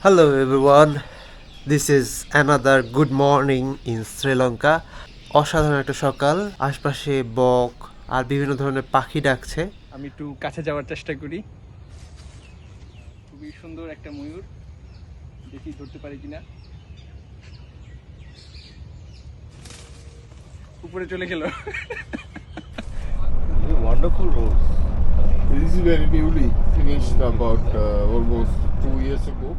Hello everyone, this is another good morning in Sri Lanka. অসাধারণ একটা সকাল, আশপাশে বক আর বিভিন্ন ধরনের পাখি ডাকছে। আমি একটু কাছে যাওয়ার চেষ্টা করি। খুবই সুন্দর একটা ময়ূর, দেখি ধরতে পারি কিনা। উপরে চলে গেল। Wonderful roads. This is very newly finished about almost 2 years ago.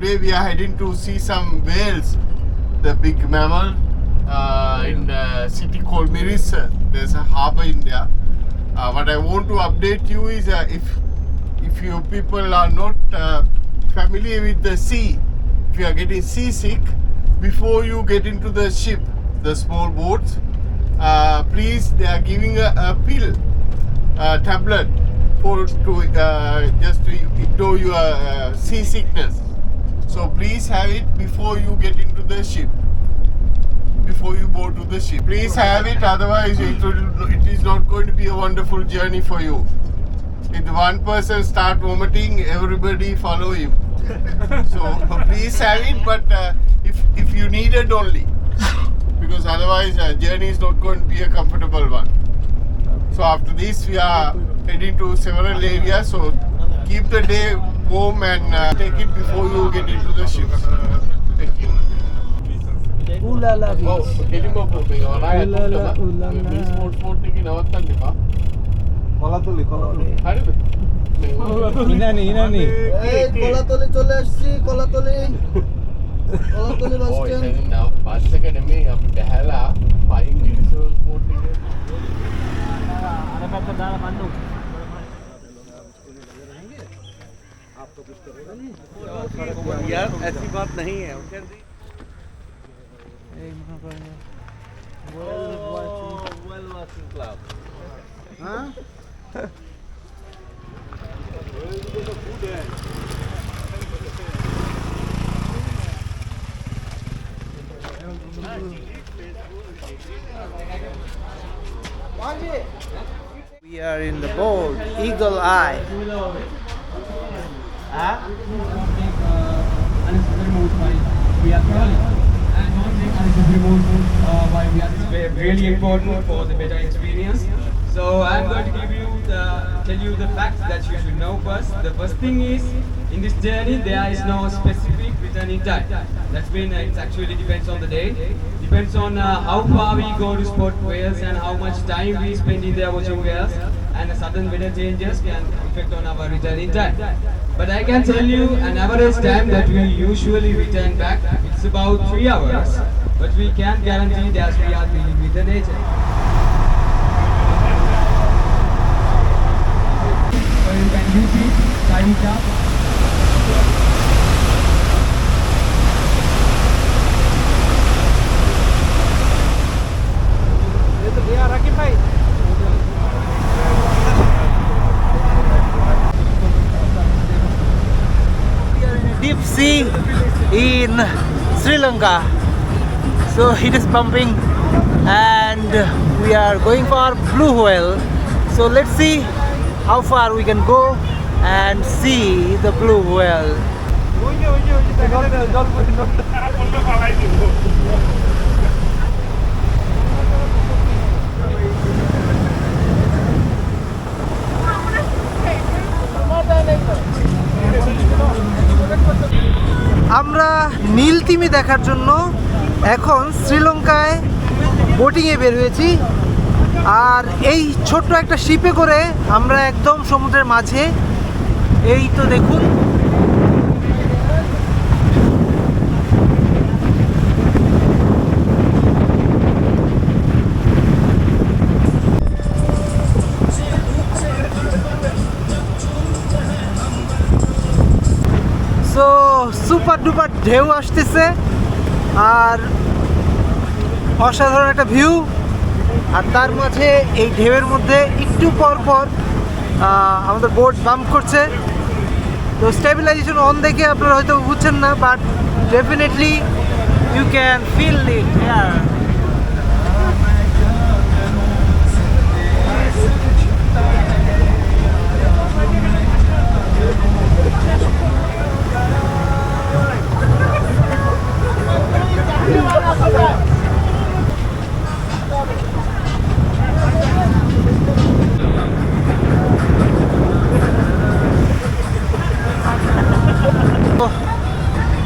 Today we are heading to see some whales, the big mammal in a city called Miris. There's a harbor in there. What I want to update you is if you people are not familiar with the sea, if you are getting seasick, before you get into the ship, the small boats, please, they are giving a pill, tablet for to just to ignore your seasickness. So please have it before you get into the ship. Before you board to the ship, please have it. Otherwise, it is not going to be a wonderful journey for you. If one person start vomiting, everybody follow him. So please have it, but if you need it only, because otherwise, journey is not going to be a comfortable one. So after this, we are heading to several areas. So keep the day warm and take it before you get into the ship. Thank you. Ulala beach. Inani Inani এই কলাতলি চলে আসছি, Kolatoli bus stand. বাস থেকে নেমে আমি বেহালা pine division sport থেকে यार ऐसी बात नहीं है। We are in the boat, Eagle Eye. We are crawling and not take unnecessary moves while we are really important for the better experience. So I'm going to tell you the facts that you should know first. The first thing is, in this journey there is no specific returning time. That's been it actually depends on the day. Depends on how far we go to spot whales and how much time we spend in there watching whales. And sudden weather changes can affect on our returning time. But I can tell you an average time that we usually return back, it's about 3 hours. But we can't guarantee it as we are dealing with the nature. So you can use it, tie it up. Rakib bhai, Deep sea in Sri Lanka. So it is pumping and we are going for blue whale. So let's see how far we can go and see the blue whale. আমরা নীল তিমি দেখার জন্য এখন শ্রীলঙ্কায় বোটিংয়ে বের হয়েছি, আর এই ছোট্ট একটা শিপে করে আমরা একদম সমুদ্রের মাঝে। এই তো দেখুন, সুপার ডুপার ঢেউ আসতেছে আর অসাধারণ একটা ভিউ, আর তার মাঝে এই ঢেউয়ের মধ্যে একটু পর পর আমাদের বোট বাম্প করছে। তো স্টেবিলাইজেশন অন দেখে আপনারা হয়তো বুঝছেন না, but definitely you can feel it here.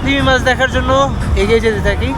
তিমি মাছ দেখার জন্য এগিয়ে যেতে থাকি।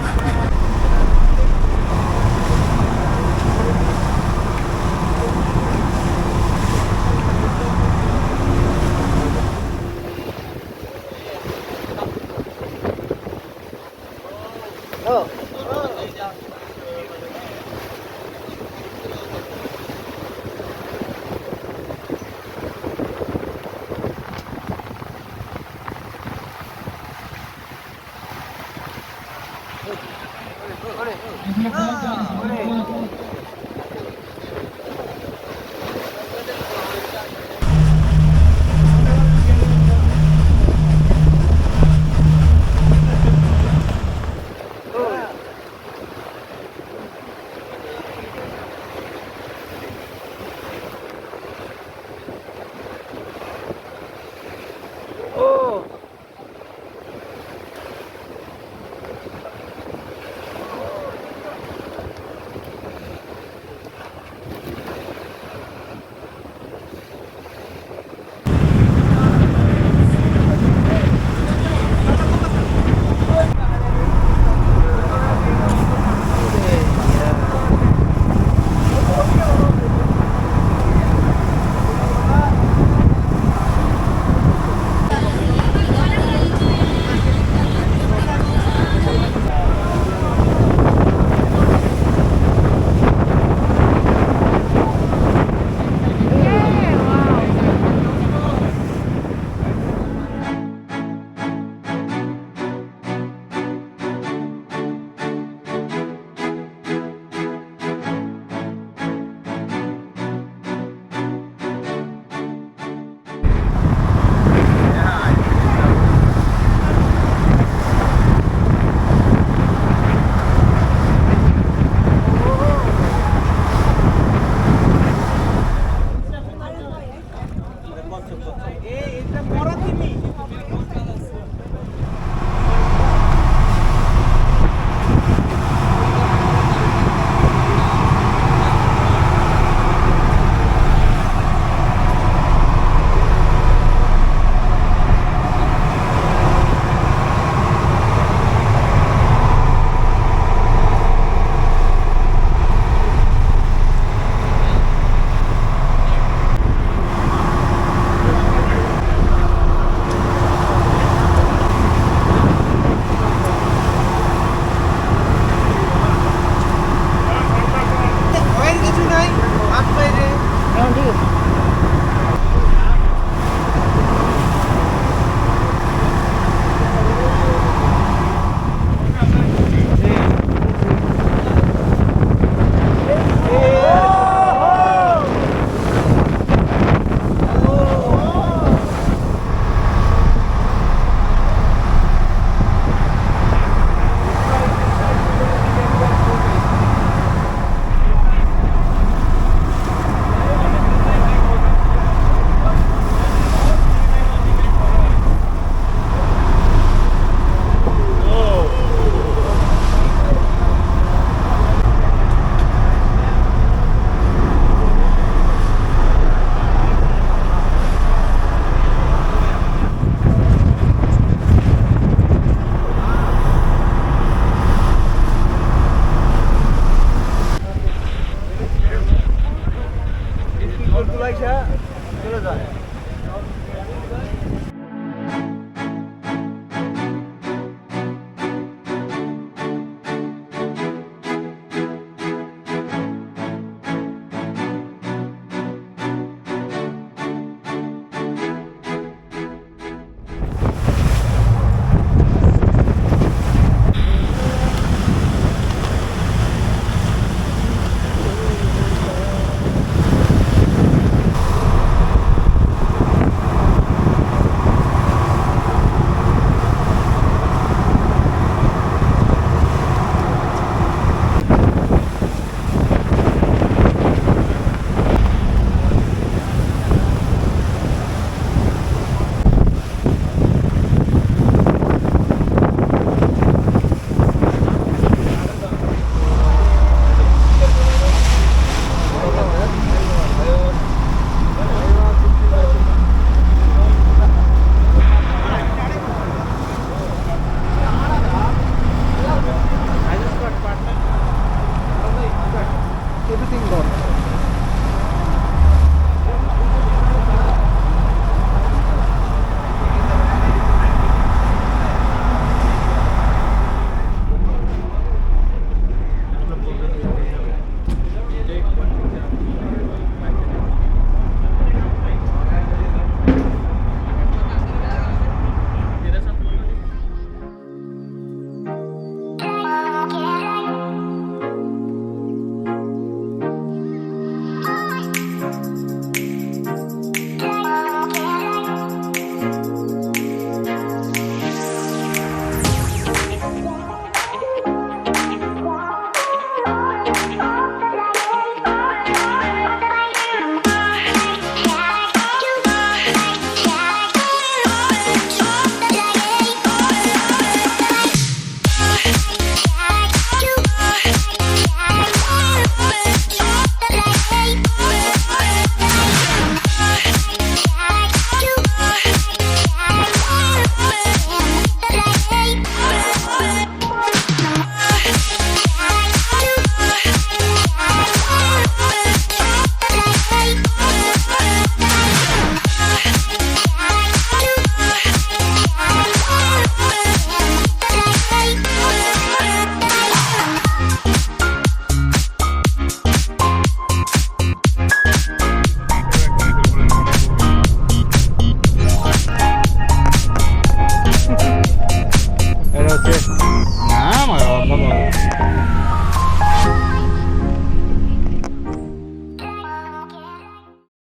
Okay.